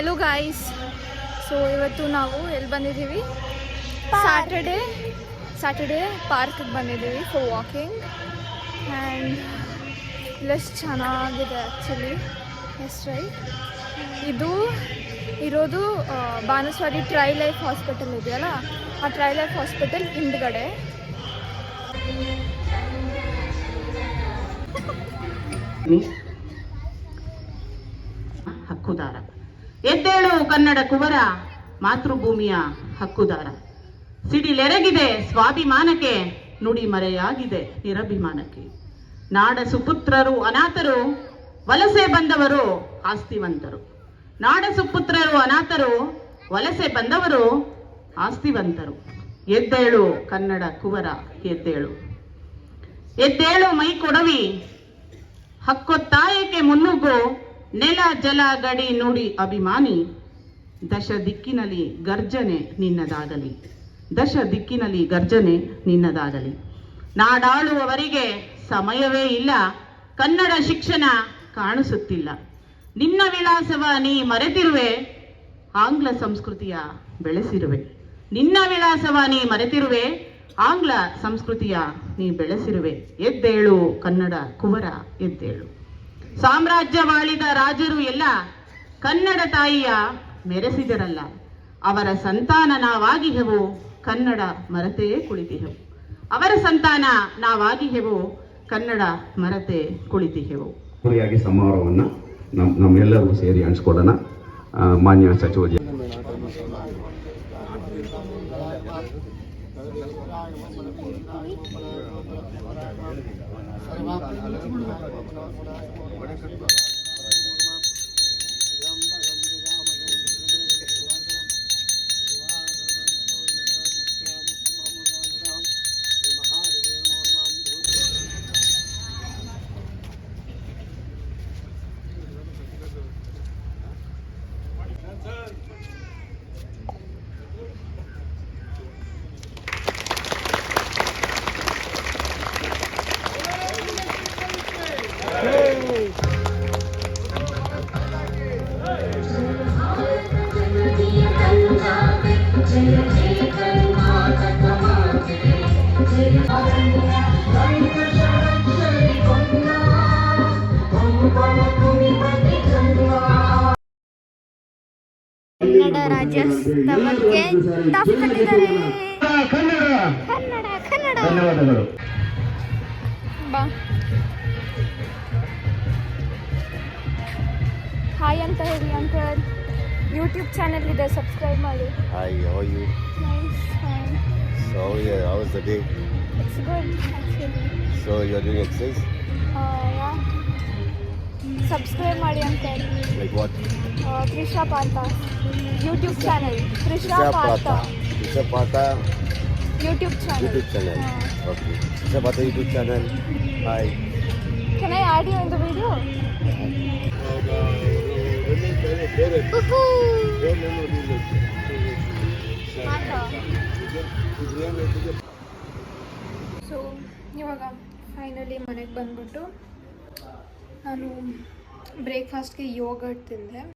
Hello guys, so ಇವತ್ತು ನಾವು ಎಲ್ಲಿ ಬಂದಿದ್ದೀವಿ? ಸ್ಯಾಟರ್ಡೇ ಪಾರ್ಕ್ಗೆ ಬಂದಿದ್ದೀವಿ ಫಾರ್ ವಾಕಿಂಗ್. ಆ್ಯಂಡ್ ಇಲ್ಲಷ್ಟು ಚೆನ್ನಾಗಿದೆ ಆ್ಯಕ್ಚುಲಿ. S right. ಇದು ಇರೋದು ಬಾನಸವಾಡಿ ಟ್ರೈ ಲೈಫ್ ಹಾಸ್ಪಿಟಲ್ ಇದೆಯಲ್ಲ, ಆ ಟ್ರೈ ಲೈಫ್ ಹಾಸ್ಪಿಟಲ್ ಹಿಂದ್ಗಡೆ. ಹಕ್ಕುದಾರ ಎದ್ದೇಳು ಕನ್ನಡ ಕುವರ, ಮಾತೃಭೂಮಿಯ ಹಕ್ಕುದಾರ. ಸಿಡಿಲೆರಗಿದೆ ಸ್ವಾಭಿಮಾನಕ್ಕೆ, ನುಡಿ ಮರೆಯಾಗಿದೆ ನಿರಭಿಮಾನಕ್ಕೆ. ನಾಡ ಸುಪುತ್ರರು ಅನಾಥರು, ವಲಸೆ ಬಂದವರು ಆಸ್ತಿವಂತರು. ನಾಡ ಸುಪುತ್ರರು ಅನಾಥರು, ವಲಸೆ ಬಂದವರು ಆಸ್ತಿವಂತರು. ಎದ್ದೇಳು ಕನ್ನಡ ಕುವರ, ಎದ್ದೇಳು. ಎದ್ದೇಳು ಮೈ ಕೊಡವಿ, ಹಕ್ಕೊತ್ತಾಯಕ್ಕೆ ಮುನ್ನುಗ್ಗು. ನೆಲ ಜಲ ಗಡಿ ನುಡಿ ಅಭಿಮಾನಿ, ದಶ ದಿಕ್ಕಿನಲ್ಲಿ ಗರ್ಜನೆ ನಿನ್ನದಾಗಲಿ. ದಶ ದಿಕ್ಕಿನಲ್ಲಿ ಗರ್ಜನೆ ನಿನ್ನದಾಗಲಿ. ನಾಡಾಳುವವರಿಗೆ ಸಮಯವೇ ಇಲ್ಲ, ಕನ್ನಡ ಶಿಕ್ಷಣ ಕಾಣಿಸುತ್ತಿಲ್ಲ. ನಿನ್ನ ವಿಳಾಸವ ನೀ ಮರೆತಿರುವೆ, ಆಂಗ್ಲ ಸಂಸ್ಕೃತಿಯ ಬೆಳೆಸಿರುವೆ. ನಿನ್ನ ವಿಳಾಸವ ನೀ ಮರೆತಿರುವೆ, ಆಂಗ್ಲ ಸಂಸ್ಕೃತಿಯ ನೀ ಬೆಳೆಸಿರುವೆ. ಎದ್ದೇಳು ಕನ್ನಡ ಕುವರ, ಎದ್ದೇಳು. ಸಾಮ್ರಾಜ್ಯವಾಳಿದ ರಾಜರು ಎಲ್ಲ ಕನ್ನಡ ತಾಯಿಯ ಮೆರೆಸಿದರಲ್ಲ. ಅವರ ಸಂತಾನ ನಾವಾಗಿಹೆವು, ಕನ್ನಡ ಮರೆತೇ ಕುಳಿತಿಹೆವು. ಅವರ ಸಂತಾನ ನಾವಾಗಿಹೆವು, ಕನ್ನಡ ಮರೆತೇ ಕುಳಿತಿಹೆವು. ಸಮಾರೋಹವನ್ನು ನಮ್ಮೆಲ್ಲರೂ ಸೇರಿ ಹಂಚ್ಕೊಳ್ಳೋಣ. ಮಾನ್ಯ ಸಚಿವ ಕನ್ನಡ ರಾಜ್ಯೋತ್ಸವಕ್ಕೆ ಟಾಪ್ ಕಟ್ಟಿದ್ದಾರೆ. ಕನ್ನಡ ಧನ್ಯವಾದಗಳು. ಬಾ ಹಾಯ್ ಅಂತ ಹೇಳಿ ಅಂಕಲ್. ಯೂಟ್ಯೂಬ್ ಚಾನೆಲ್ ಇದೆ, ಸಬ್ಸ್ಕ್ರೈಬ್ ಮಾಡಿ. Hi, how are you? Nice, fine. So, yeah, how was the day? It's good actually. So, you're doing exercise? Yeah. Subscribe ಮಾಡಿ uncle. Like what? Trisha Partha YouTube channel. Trisha Partha YouTube channel. YouTube channel. Okay. Trisha Partha YouTube channel. Hi. Can I add you in the video? So ಇವಾಗ finally ಮನೆಗೆ ಬಂದ್ಬಿಟ್ಟು ನಾನು ಬ್ರೇಕ್ಫಾಸ್ಟ್ಗೆ yoghurt ತಿಂದೆ.